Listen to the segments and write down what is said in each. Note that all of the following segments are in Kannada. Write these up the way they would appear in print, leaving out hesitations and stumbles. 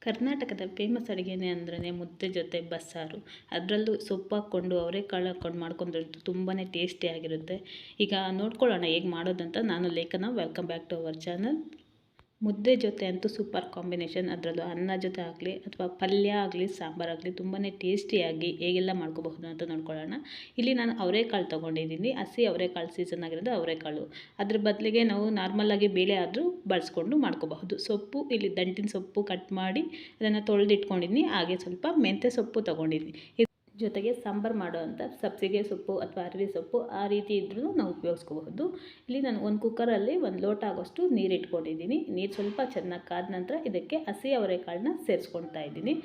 ಕರ್ನಾಟಕದ ಫೇಮಸ್ ಅಡುಗೆನೇ ಅಂದ್ರೆ ಮುದ್ದೆ ಜೊತೆ ಬಸ್ಸಾರು. ಅದರಲ್ಲೂ ಸೊಪ್ಪು ಹಾಕ್ಕೊಂಡು ಅವರೆಕಾಳು ಹಾಕ್ಕೊಂಡು ಮಾಡ್ಕೊಂಡ್ರಂತೂ ತುಂಬಾ ಟೇಸ್ಟಿಯಾಗಿರುತ್ತೆ. ಈಗ ನೋಡ್ಕೊಳ್ಳೋಣ ಹೇಗೆ ಮಾಡೋದಂತ. ನಾನು Lekhana. Welcome back to our channel. ಮುದ್ದೆ ಜೊತೆ ಅಂತೂ ಸೂಪರ್ ಕಾಂಬಿನೇಷನ್. ಅದರಲ್ಲೂ ಅನ್ನ ಜೊತೆ ಆಗಲಿ ಅಥವಾ ಪಲ್ಯ ಆಗಲಿ ಸಾಂಬಾರಾಗಲಿ ತುಂಬಾ ಟೇಸ್ಟಿಯಾಗಿ ಹೇಗೆಲ್ಲ ಮಾಡ್ಕೋಬಹುದು ಅಂತ ನೋಡ್ಕೊಳ್ಳೋಣ. ಇಲ್ಲಿ ನಾನು ಅವರೆಕಾಳು ತೊಗೊಂಡಿದ್ದೀನಿ. ಹಸಿ ಅವರೆಕಾಳು ಸೀಸನ್ ಆಗಿರೋದು ಅವರೆಕಾಳು. ಅದ್ರ ಬದಲಿಗೆ ನಾವು ನಾರ್ಮಲಾಗಿ ಬೇಳೆ ಆದರೂ ಬಳಸ್ಕೊಂಡು ಮಾಡ್ಕೋಬಹುದು. ಸೊಪ್ಪು ಇಲ್ಲಿ ದಂಟಿನ ಸೊಪ್ಪು ಕಟ್ ಮಾಡಿ ಅದನ್ನು ತೊಳೆದಿಟ್ಕೊಂಡಿದ್ದೀನಿ. ಹಾಗೆ ಸ್ವಲ್ಪ ಮೆಂತ್ಯ ಸೊಪ್ಪು ತೊಗೊಂಡಿದ್ದೀನಿ. ಜೊತೆಗೆ ಸಾಂಬಾರು ಮಾಡೋವಂಥ ಸಬ್ಬಸಿಗೆ ಸೊಪ್ಪು ಅಥವಾ ಅರಿವೆ ಸೊಪ್ಪು ಆ ರೀತಿ ಇದ್ರೂ ನಾವು ಉಪಯೋಗಿಸ್ಕೋಬಹುದು. ಇಲ್ಲಿ ನಾನು ಒಂದು ಕುಕ್ಕರಲ್ಲಿ 1 ಲೋಟ ಆಗೋಷ್ಟು ನೀರು ಇಟ್ಕೊಂಡಿದ್ದೀನಿ. ನೀರು ಸ್ವಲ್ಪ ಚೆನ್ನಾಗಿ ಕಾದ ನಂತರ ಇದಕ್ಕೆ ಹಸಿ ಅವರೆಕಾಳನ್ನ ಸೇರಿಸ್ಕೊಳ್ತಾ ಇದ್ದೀನಿ.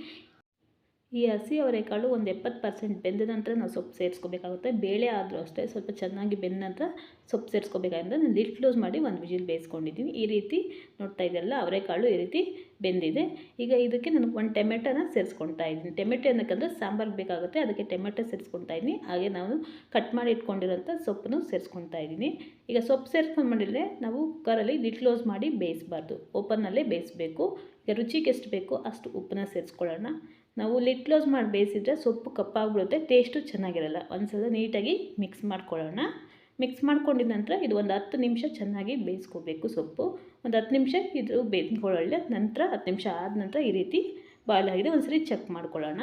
ಈ ಹಸಿ ಅವರೆಕಾಳು ಒಂದು 70% ಬೆಂದ ನಂತರ ನಾವು ಸೊಪ್ಪು ಸೇರಿಸ್ಕೋಬೇಕಾಗುತ್ತೆ. ಬೇಳೆ ಆದರೂ ಅಷ್ಟೇ ಸ್ವಲ್ಪ ಚೆನ್ನಾಗಿ ಬೆಂದ ನಂತರ ಸೊಪ್ಪು ಸೇರಿಸ್ಕೋಬೇಕಾದ್ರೆ ನಾನು ಲಿಡ್ ಕ್ಲೋಸ್ ಮಾಡಿ 1 ವಿಜಿಲ್ ಬೇಯಿಸ್ಕೊಂಡಿದ್ದೀನಿ. ಈ ರೀತಿ ನೋಡ್ತಾ ಇದ್ದಲ್ಲ ಅವರೆಕಾಳು ಈ ರೀತಿ ಬೆಂದಿದೆ. ಈಗ ಇದಕ್ಕೆ ನಾನು 1 ಟೊಮೆಟೊನ ಸೇರಿಸ್ಕೊಳ್ತಾ ಇದ್ದೀನಿ. ಟೊಮೆಟೊ ಏನಕ್ಕಂದ್ರೆ ಸಾಂಬಾರಿಗೆ ಬೇಕಾಗುತ್ತೆ, ಅದಕ್ಕೆ ಟೊಮೆಟೊ ಸೇರಿಸ್ಕೊಳ್ತಾ ಇದ್ದೀನಿ. ಹಾಗೆ ನಾವು ಕಟ್ ಮಾಡಿ ಇಟ್ಕೊಂಡಿರೋಂಥ ಸೊಪ್ಪನ್ನು ಸೇರಿಸ್ಕೊಳ್ತಾ ಇದ್ದೀನಿ. ಈಗ ಸೊಪ್ಪು ಸೇರಿಸ್ಕೊಂಡ್ಮೇಲೆ ನಾವು ಕುಕ್ಕರಲ್ಲಿ ಲಿಡ್ ಕ್ಲೋಸ್ ಮಾಡಿ ಬೇಯಿಸಬಾರ್ದು, ಓಪನ್ನಲ್ಲೇ ಬೇಯಿಸಬೇಕು. ಈಗ ರುಚಿಗೆ ಎಷ್ಟು ಬೇಕೋ ಅಷ್ಟು ಉಪ್ಪನ್ನ ಸೇರಿಸ್ಕೊಳ್ಳೋಣ. ನಾವು ಲಿಡ್ ಕ್ಲೋಸ್ ಮಾಡಿ ಬೇಯಿಸಿದ್ರೆ ಸೊಪ್ಪು ಕಪ್ಪಾಗ್ಬಿಡುತ್ತೆ, ಟೇಸ್ಟು ಚೆನ್ನಾಗಿರಲ್ಲ. ಒಂದ್ಸಲ ನೀಟಾಗಿ ಮಿಕ್ಸ್ ಮಾಡ್ಕೊಳ್ಳೋಣ. ಮಿಕ್ಸ್ ಮಾಡ್ಕೊಂಡಿದ ನಂತರ ಇದು ಒಂದು 10 ನಿಮಿಷ ಚೆನ್ನಾಗಿ ಬೇಯಿಸ್ಕೋಬೇಕು. ಸೊಪ್ಪು ಒಂದು 10 ನಿಮಿಷ ಇದು ಬೇಯಿಸ್ಕೊಳ್ಳೋಣ. ನಂತರ 10 ನಿಮಿಷ ಆದ ನಂತರ ಈ ರೀತಿ ಬಾಯ್ಲ್ ಆಗಿದೆ ಒಂದ್ಸರಿ ಚೆಕ್ ಮಾಡ್ಕೊಳ್ಳೋಣ.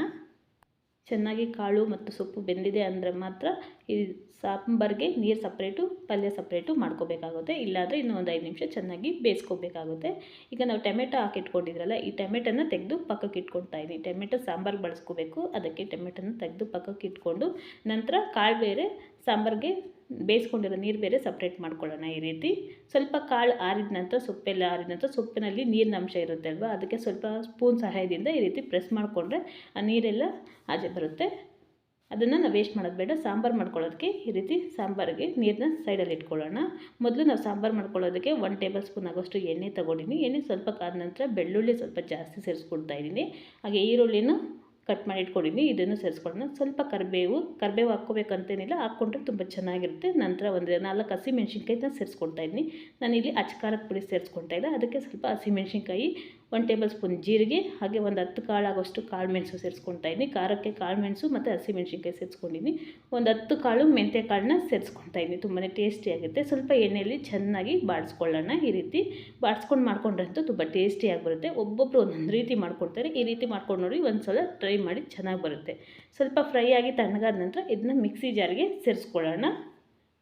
ಚೆನ್ನಾಗಿ ಕಾಳು ಮತ್ತು ಸೊಪ್ಪು ಬೆಂದಿದೆ ಅಂದರೆ ಮಾತ್ರ ಈ ಸಾಂಬಾರಿಗೆ ನೀರು ಸಪ್ರೇಟು ಪಲ್ಯ ಸಪ್ರೇಟು ಮಾಡ್ಕೋಬೇಕಾಗುತ್ತೆ. ಇಲ್ಲಾಂದರೆ ಇನ್ನೂ ಒಂದು 5 ನಿಮಿಷ ಚೆನ್ನಾಗಿ ಬೇಯಿಸ್ಕೋಬೇಕಾಗುತ್ತೆ. ಈಗ ನಾವು ಟೊಮೆಟೊ ಹಾಕಿಟ್ಕೊಂಡಿದ್ರಲ್ಲ, ಈ ಟೊಮೆಟೊನ ತೆಗೆದು ಪಕ್ಕಕ್ಕೆ ಇಟ್ಕೊಳ್ತಾ ಇದ್ದೀನಿ. ಟೊಮೆಟೊ ಸಾಂಬಾರು ಬಳಸ್ಕೋಬೇಕು, ಅದಕ್ಕೆ ಟೊಮೆಟೊನ ತೆಗೆದು ಪಕ್ಕಕ್ಕೆ ಇಟ್ಕೊಂಡು ನಂತರ ಕಾಳು ಬೇರೆ ಸಾಂಬಾರಿಗೆ ಬೇಯಿಸ್ಕೊಂಡಿರೋ ನೀರು ಬೇರೆ ಸಪ್ರೇಟ್ ಮಾಡ್ಕೊಳ್ಳೋಣ. ಈ ರೀತಿ ಸ್ವಲ್ಪ ಕಾಳು ಆರಿದ ನಂತರ ಸೊಪ್ಪೆಲ್ಲ ಆರಿದ ನಂತರ ಸೊಪ್ಪಿನಲ್ಲಿ ನೀರಿನ ಅಂಶ ಇರುತ್ತೆ ಅಲ್ವಾ, ಅದಕ್ಕೆ ಸ್ವಲ್ಪ ಸ್ಪೂನ್ ಸಹಾಯದಿಂದ ಈ ರೀತಿ ಪ್ರೆಸ್ ಮಾಡಿಕೊಂಡ್ರೆ ಆ ನೀರೆಲ್ಲ ಆಚೆ ಬರುತ್ತೆ. ಅದನ್ನು ನಾವು ವೇಸ್ಟ್ ಮಾಡೋದು ಬೇಡ. ಸಾಂಬಾರು ಮಾಡ್ಕೊಳ್ಳೋದಕ್ಕೆ ಈ ರೀತಿ ಸಾಂಬಾರಿಗೆ ನೀರನ್ನ ಸೈಡಲ್ಲಿ ಇಟ್ಕೊಳ್ಳೋಣ. ಮೊದಲು ನಾವು ಸಾಂಬಾರು ಮಾಡ್ಕೊಳ್ಳೋದಕ್ಕೆ 1 ಟೇಬಲ್ ಸ್ಪೂನ್ ಆಗೋಷ್ಟು ಎಣ್ಣೆ ತೊಗೊಂಡಿನಿ. ಎಣ್ಣೆ ಸ್ವಲ್ಪ ಕಾದ ನಂತರ ಬೆಳ್ಳುಳ್ಳಿ ಸ್ವಲ್ಪ ಜಾಸ್ತಿ ಸೇರಿಸ್ಕೊಳ್ತಾ ಇದ್ದೀನಿ. ಹಾಗೆ ಈರುಳ್ಳಿನೂ ಕಟ್ ಮಾಡಿ ಇಟ್ಕೊಂಡಿದ್ದೀನಿ, ಇದನ್ನು ಸೇರಿಸ್ಕೊಳ್ಳೋಣ. ಸ್ವಲ್ಪ ಕರಿಬೇವು ಹಾಕ್ಕೋಬೇಕಂತೇನಿಲ್ಲ, ಹಾಕ್ಕೊಂಡ್ರೆ ತುಂಬ ಚೆನ್ನಾಗಿರುತ್ತೆ. ನಂತರ ಒಂದು 4 ಹಸಿಮೆಣ್ಸಿನ್ಕಾಯಿನ ಸೇರಿಸ್ಕೊಳ್ತಾ ಇದ್ದೀನಿ. ನಾನಿಲ್ಲಿ ಅಚ್ಕಾರದ ಪುಡಿ ಸೇರಿಸ್ಕೊಳ್ತಾ ಇಲ್ಲ, ಅದಕ್ಕೆ ಸ್ವಲ್ಪ ಹಸಿಮೆಣ್ಸಿನ್ಕಾಯಿ, 1 ಟೇಬಲ್ ಸ್ಪೂನ್ ಜೀರಿಗೆ, ಹಾಗೆ ಒಂದು 10 ಕಾಳಾಗೋಷ್ಟು ಕಾಳು ಮೆಣಸು ಸೇರಿಸ್ಕೊಳ್ತಾ ಇದ್ದೀನಿ. ಖಾರಕ್ಕೆ ಕಾಳು ಮೆಣಸು ಮತ್ತು ಹಸಿಮೆಣ್ಸಿನ್ಕಾಯಿ ಸೇರಿಸ್ಕೊಂಡಿದ್ದೀನಿ. ಒಂದು 10 ಕಾಳು ಮೆಂತ್ಯ ಕಾಳನ್ನ ಸೇರಿಸ್ಕೊಳ್ತಾ ಇದ್ದೀನಿ. ತುಂಬಾ ಟೇಸ್ಟಿಯಾಗುತ್ತೆ. ಸ್ವಲ್ಪ ಎಣ್ಣೆಯಲ್ಲಿ ಚೆನ್ನಾಗಿ ಬಾಡಿಸ್ಕೊಳ್ಳೋಣ. ಈ ರೀತಿ ಬಾಡಿಸ್ಕೊಂಡು ಮಾಡ್ಕೊಂಡ್ರಂತೂ ತುಂಬ ಟೇಸ್ಟಿಯಾಗಿ ಬರುತ್ತೆ. ಒಬ್ಬೊಬ್ಬರು ಒಂದೊಂದು ರೀತಿ ಮಾಡ್ಕೊಳ್ತಾರೆ. ಈ ರೀತಿ ಮಾಡ್ಕೊಂಡು ನೋಡಿ ಒಂದು ಸಲ ಟ್ರೈ ಮಾಡಿ, ಚೆನ್ನಾಗಿ ಬರುತ್ತೆ. ಸ್ವಲ್ಪ ಫ್ರೈ ಆಗಿ ತಣ್ಣಗಾದ ನಂತರ ಇದನ್ನ ಮಿಕ್ಸಿ ಜಾರ್ಗೆ ಸೇರಿಸ್ಕೊಳ್ಳೋಣ.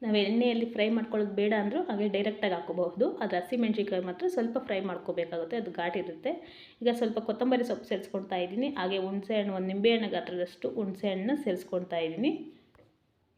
ನಾವು ಎಣ್ಣೆಯಲ್ಲಿ ಫ್ರೈ ಮಾಡ್ಕೊಳ್ಳೋದು ಬೇಡ ಅಂದರೂ ಹಾಗೆ ಡೈರೆಕ್ಟಾಗಿ ಹಾಕ್ಕೋಬಹುದು. ಅದು ಹಸಿಮೆಣ್ಸಿನ್ಕಾಯಿ ಮಾತ್ರ ಸ್ವಲ್ಪ ಫ್ರೈ ಮಾಡ್ಕೋಬೇಕಾಗುತ್ತೆ, ಅದು ಘಾಟ್ ಇರುತ್ತೆ. ಈಗ ಸ್ವಲ್ಪ ಕೊತ್ತಂಬರಿ ಸೊಪ್ಪು ಸೇರಿಸ್ಕೊಳ್ತಾ ಇದ್ದೀನಿ. ಹಾಗೆ ಹುಣಸೆಹಣ್ಣು, 1 ನಿಂಬೆಹಣ್ಣು ಗಾತ್ರದಷ್ಟು ಹುಣಸೆಹಣ್ಣನ್ನ ಸೇರಿಸ್ಕೊಳ್ತಾ ಇದ್ದೀನಿ.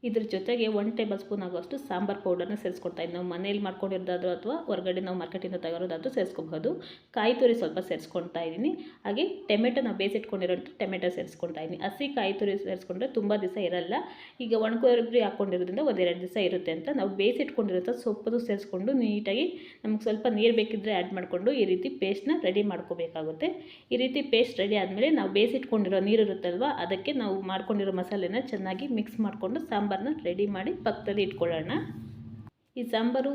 ಇದ್ರ ಜೊತೆಗೆ 1 ಟೇಬಲ್ ಸ್ಪೂನ್ ಆಗೋಷ್ಟು ಸಾಂಬಾರು ಪೌಡರ್ನ ಸೇರಿಸ್ಕೊಳ್ತಾ ಇದ್ದೀನಿ. ನಾವು ಮನೇಲಿ ಮಾಡ್ಕೊಂಡಿರೋದಾದರೂ ಅಥವಾ ಹೊರಗಡೆ ನಾವು ಮಾರ್ಕೆಟಿಂದ ತಗೋರೋದಾದರೂ ಸೇರಿಸ್ಕೋಬಹುದು. ಕಾಯಿ ತುರಿ ಸ್ವಲ್ಪ ಸೇರಿಸ್ಕೊಳ್ತಾ ಇದ್ದೀನಿ. ಹಾಗೆ ಟೊಮೆಟೊ ನಾವು ಬೇಯಿಸಿಟ್ಕೊಂಡಿರೋಂಥ ಟೊಮೆಟೊ ಸೇರಿಸ್ಕೊಳ್ತಾ ಇದ್ದೀನಿ. ಹಸಿ ಕಾಯಿ ತುರಿ ಸೇರಿಸ್ಕೊಂಡ್ರೆ ತುಂಬ ದಿವಸ ಇರಲ್ಲ. ಈಗ ಒಣಕೊಬ್ಬರಿ ಹಾಕ್ಕೊಂಡಿರೋದ್ರಿಂದ 1-2 ದಿವಸ ಇರುತ್ತೆ ಅಂತ ನಾವು ಬೇಯಿಸಿಟ್ಕೊಂಡಿರೋಂಥ ಸೊಪ್ಪನ್ನು ಸೇರಿಸ್ಕೊಂಡು ನೀಟಾಗಿ ನಮಗೆ ಸ್ವಲ್ಪ ನೀರು ಬೇಕಿದ್ದರೆ ಆ್ಯಡ್ ಮಾಡಿಕೊಂಡು ಈ ರೀತಿ ಪೇಸ್ಟ್ನ ರೆಡಿ ಮಾಡ್ಕೋಬೇಕಾಗುತ್ತೆ. ಈ ರೀತಿ ಪೇಸ್ಟ್ ರೆಡಿ ಆದಮೇಲೆ ನಾವು ಬೇಯಿಸಿಟ್ಕೊಂಡಿರೋ ನೀರು ಇರುತ್ತಲ್ವ, ಅದಕ್ಕೆ ನಾವು ಮಾಡ್ಕೊಂಡಿರೋ ಮಸಾಲೆನ ಚೆನ್ನಾಗಿ ಮಿಕ್ಸ್ ಮಾಡಿಕೊಂಡು ಸಾಂಬಾರನ್ನ ರೆಡಿ ಮಾಡಿ ಪಕ್ಕದಲ್ಲಿ ಇಟ್ಕೊಳ್ಳೋಣ. ಈ ಸಾಂಬಾರು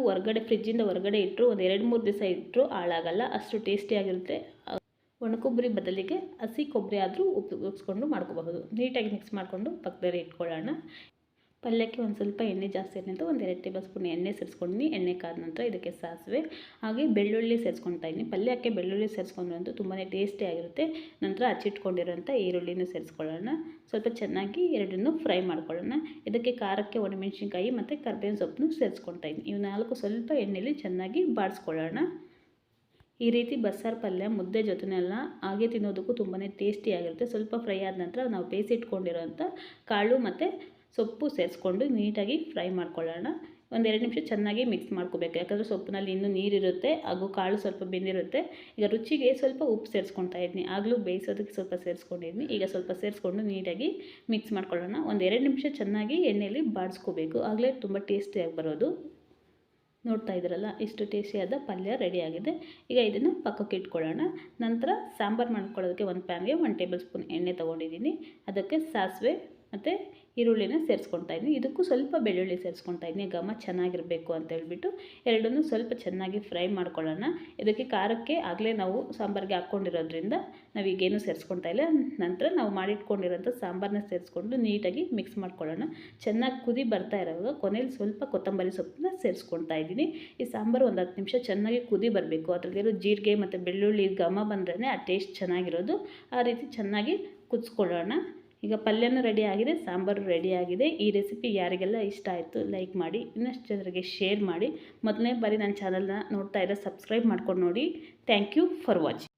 ಫ್ರಿಜ್ಜಿಂದ ಹೊರಗಡೆ ಇಟ್ಟರು ಒಂದು 2-3 ದಿವಸ ಇಟ್ಟರು ಹಾಳಾಗಲ್ಲ, ಅಷ್ಟು ಟೇಸ್ಟಿಯಾಗಿರುತ್ತೆ. ಒಣಕೊಬ್ಬರಿ ಬದಲಿಗೆ ಹಸಿ ಕೊಬ್ಬರಿ ಆದರೂ ಉಪಯೋಗಿಸ್ಕೊಂಡು ಮಾಡ್ಕೋಬಹುದು. ನೀಟಾಗಿ ಮಿಕ್ಸ್ ಮಾಡಿಕೊಂಡು ಪಕ್ಕದಲ್ಲಿ ಇಟ್ಕೊಳ್ಳೋಣ. ಪಲ್ಯಕ್ಕೆ ಒಂದು ಸ್ವಲ್ಪ ಎಣ್ಣೆ ಜಾಸ್ತಿ ಅಂತ 1-2 ಟೇಬಲ್ ಸ್ಪೂನ್ ಎಣ್ಣೆ ಸೇರಿಸ್ಕೊಂಡಿದ್ದೀನಿ. ಎಣ್ಣೆ ಕಾದ ನಂತರ ಇದಕ್ಕೆ ಸಾಸಿವೆ ಹಾಗೆ ಬೆಳ್ಳುಳ್ಳಿ ಸೇರಿಸ್ಕೊಳ್ತಾ ಇದ್ದೀನಿ. ಪಲ್ಯಕ್ಕೆ ಬೆಳ್ಳುಳ್ಳಿ ಸೇರಿಸ್ಕೊಂಡ್ರಂತೂ ತುಂಬಾ ಟೇಸ್ಟಿಯಾಗಿರುತ್ತೆ. ನಂತರ ಹಚ್ಚಿಟ್ಕೊಂಡಿರೋಂಥ ಈರುಳ್ಳಿನೂ ಸೇರಿಸ್ಕೊಳ್ಳೋಣ. ಸ್ವಲ್ಪ ಚೆನ್ನಾಗಿ ಎರಡನ್ನೂ ಫ್ರೈ ಮಾಡ್ಕೊಳ್ಳೋಣ. ಇದಕ್ಕೆ ಖಾರಕ್ಕೆ ಒಣಮೆಣಸಿನ್ಕಾಯಿ ಮತ್ತು ಕರಿಬೇವಿನ ಸೊಪ್ಪನ್ನು ಸೇರಿಸ್ಕೊಳ್ತಾ ಇದ್ದೀನಿ. ಇವು 4 ಸ್ವಲ್ಪ ಎಣ್ಣೆಯಲ್ಲಿ ಚೆನ್ನಾಗಿ ಬಾಡಿಸ್ಕೊಳ್ಳೋಣ. ಈ ರೀತಿ ಬಸ್ಸಾರು ಪಲ್ಯ ಮುದ್ದೆ ಜೊತೆನೆಲ್ಲ ಹಾಗೆ ತಿನ್ನೋದಕ್ಕೂ ತುಂಬಾ ಟೇಸ್ಟಿಯಾಗಿರುತ್ತೆ. ಸ್ವಲ್ಪ ಫ್ರೈ ಆದ ನಂತರ ನಾವು ಬೇಯಿಸಿಟ್ಕೊಂಡಿರೋಂಥ ಕಾಳು ಮತ್ತು ಸೊಪ್ಪು ಸೇರಿಸ್ಕೊಂಡು ನೀಟಾಗಿ ಫ್ರೈ ಮಾಡ್ಕೊಳ್ಳೋಣ. 1-2 ನಿಮಿಷ ಚೆನ್ನಾಗಿ ಮಿಕ್ಸ್ ಮಾಡ್ಕೋಬೇಕು, ಯಾಕಂದರೆ ಸೊಪ್ಪಿನಲ್ಲಿ ಇನ್ನೂ ನೀರಿರುತ್ತೆ ಹಾಗೂ ಕಾಳು ಸ್ವಲ್ಪ ಬೆಂದಿರುತ್ತೆ. ಈಗ ರುಚಿಗೆ ಸ್ವಲ್ಪ ಉಪ್ಪು ಸೇರಿಸ್ಕೊಳ್ತಾ ಇದ್ದೀನಿ. ಆಗಲೂ ಬೇಯಿಸೋದಕ್ಕೆ ಸ್ವಲ್ಪ ಸೇರಿಸ್ಕೊಂಡಿದ್ದೀನಿ. ಈಗ ಸ್ವಲ್ಪ ಸೇರಿಸ್ಕೊಂಡು ನೀಟಾಗಿ ಮಿಕ್ಸ್ ಮಾಡ್ಕೊಳ್ಳೋಣ. 1-2 ನಿಮಿಷ ಚೆನ್ನಾಗಿ ಎಣ್ಣೆಯಲ್ಲಿ ಬಾಡಿಸ್ಕೋಬೇಕು, ಆಗಲೇ ತುಂಬ ಟೇಸ್ಟಿಯಾಗಿ ಬರೋದು. ನೋಡ್ತಾ ಇದ್ದೀರಲ್ಲ, ಇಷ್ಟು ಟೇಸ್ಟಿಯಾದ ಪಲ್ಯ ರೆಡಿಯಾಗಿದೆ. ಈಗ ಇದನ್ನು ಪಕ್ಕಕ್ಕೆ ಇಟ್ಕೊಳ್ಳೋಣ. ನಂತರ ಸಾಂಬಾರು ಮಾಡ್ಕೊಳ್ಳೋದಕ್ಕೆ ಒಂದು ಪ್ಯಾನ್ಗೆ 1 ಟೇಬಲ್ ಸ್ಪೂನ್ ಎಣ್ಣೆ ತೊಗೊಂಡಿದ್ದೀನಿ. ಅದಕ್ಕೆ ಸಾಸಿವೆ ಮತ್ತು ಈರುಳ್ಳಿನ ಸೇರಿಸ್ಕೊಳ್ತಾ ಇದ್ದೀನಿ. ಇದಕ್ಕೂ ಸ್ವಲ್ಪ ಬೆಳ್ಳುಳ್ಳಿ ಸೇರಿಸ್ಕೊಳ್ತಾ ಇದ್ದೀನಿ, ಘಮ ಚೆನ್ನಾಗಿರಬೇಕು ಅಂತ ಹೇಳ್ಬಿಟ್ಟು ಎರಡನ್ನೂ ಸ್ವಲ್ಪ ಚೆನ್ನಾಗಿ ಫ್ರೈ ಮಾಡ್ಕೊಳ್ಳೋಣ. ಇದಕ್ಕೆ ಖಾರಕ್ಕೆ ಆಗಲೇ ನಾವು ಸಾಂಬಾರಿಗೆ ಹಾಕ್ಕೊಂಡಿರೋದ್ರಿಂದ ನಾವೀಗೇನು ಸೇರಿಸ್ಕೊಳ್ತಾ ಇಲ್ಲ. ನಂತರ ನಾವು ಮಾಡಿಟ್ಕೊಂಡಿರೋಂಥ ಸಾಂಬಾರನ್ನ ಸೇರಿಸ್ಕೊಂಡು ನೀಟಾಗಿ ಮಿಕ್ಸ್ ಮಾಡ್ಕೊಳ್ಳೋಣ. ಚೆನ್ನಾಗಿ ಕುದಿ ಬರ್ತಾ ಇರೋವಾಗ ಕೊನೆಯಲ್ಲಿ ಸ್ವಲ್ಪ ಕೊತ್ತಂಬರಿ ಸೊಪ್ಪನ್ನ ಸೇರಿಸ್ಕೊಳ್ತಾ ಇದ್ದೀನಿ. ಈ ಸಾಂಬಾರು ಒಂದು 10 ನಿಮಿಷ ಚೆನ್ನಾಗಿ ಕುದಿ ಬರಬೇಕು. ಅದರಲ್ಲಿರೋ ಜೀರಿಗೆ ಮತ್ತು ಬೆಳ್ಳುಳ್ಳಿ ಘಮ ಬಂದ್ರೇ ಆ ಟೇಸ್ಟ್ ಚೆನ್ನಾಗಿರೋದು. ಆ ರೀತಿ ಚೆನ್ನಾಗಿ ಕುದಿಸ್ಕೊಳ್ಳೋಣ. ಈಗ ಪಲ್ಯನೂ ರೆಡಿ ಆಗಿದೆ, ಸಾಂಬಾರು ರೆಡಿ ಆಗಿದೆ. ಈ ರೆಸಿಪಿ ಯಾರಿಗೆಲ್ಲ ಇಷ್ಟ ಆಯಿತು ಲೈಕ್ ಮಾಡಿ, ಇನ್ನಷ್ಟು ಜನರಿಗೆ ಶೇರ್ ಮಾಡಿ. ಮೊದಲನೇ ಬಾರಿ ನನ್ನ ಚಾನಲ್ನ ನೋಡ್ತಾ ಇರೋ ಸಬ್ಸ್ಕ್ರೈಬ್ ಮಾಡ್ಕೊಂಡು ನೋಡಿ. Thank you for watching.